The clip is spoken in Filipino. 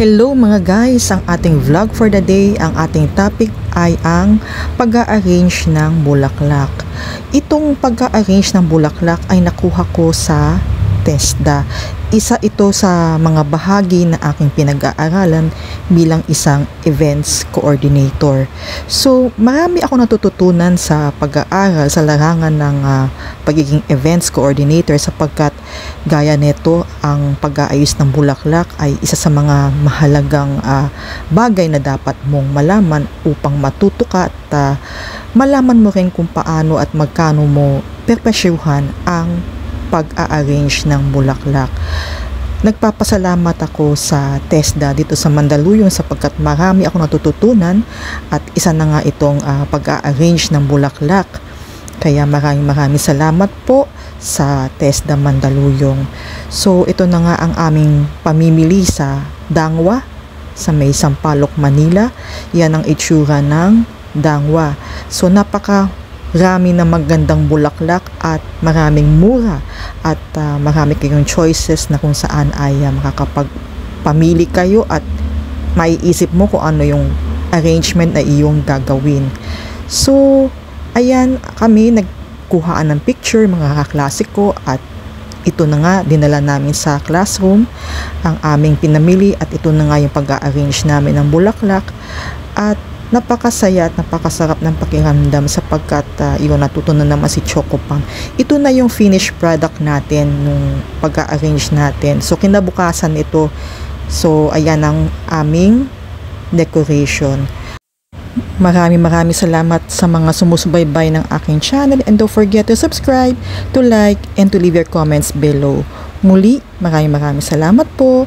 Hello mga guys, ang ating vlog for the day, ang ating topic ay ang pag-a-arrange ng bulaklak. Itong pag-a-arrange ng bulaklak ay nakuha ko sa TESDA. Isa ito sa mga bahagi na aking pinag-aaralan bilang isang events coordinator. So, marami ako natututunan sa pag-aaral sa larangan ng pagiging events coordinator sapagkat gaya nito, ang pag-aayos ng bulaklak ay isa sa mga mahalagang bagay na dapat mong malaman upang matuto ka at malaman mo rin kung paano at magkano mo perpesyuhan ang pag-a-arrange ng bulaklak. Nagpapasalamat ako sa TESDA dito sa Mandaluyong sapagkat marami ako natututunan at isa na nga itong pag-a-arrange ng bulaklak. Kaya maraming salamat po sa TESDA Mandaluyong. So ito na nga ang aming pamimili sa Dangwa sa may Sampaloc, Manila. Yan ang itsura ng Dangwa. So rami na magandang bulaklak at maraming mura at marami kayong choices na kung saan ay makakapagpamili kayo at maiisip mo kung ano yung arrangement na iyong gagawin. So, ayan, kami nagkuhaan ng picture, mga kaklase ko, at ito na nga, dinala namin sa classroom ang aming pinamili at ito na nga yung pag-a-arrange namin ng bulaklak at napakasaya at napakasarap ng pakiramdam sapagkat iyon natutunan naman si Chocopam. Ito na yung finished product natin nung pag-a-arrange natin. So kinabukasan ito. So ayan ang aming decoration. Maraming salamat sa mga sumusubaybay ng aking channel and don't forget to subscribe, to like, and to leave your comments below. Muli, maraming salamat po.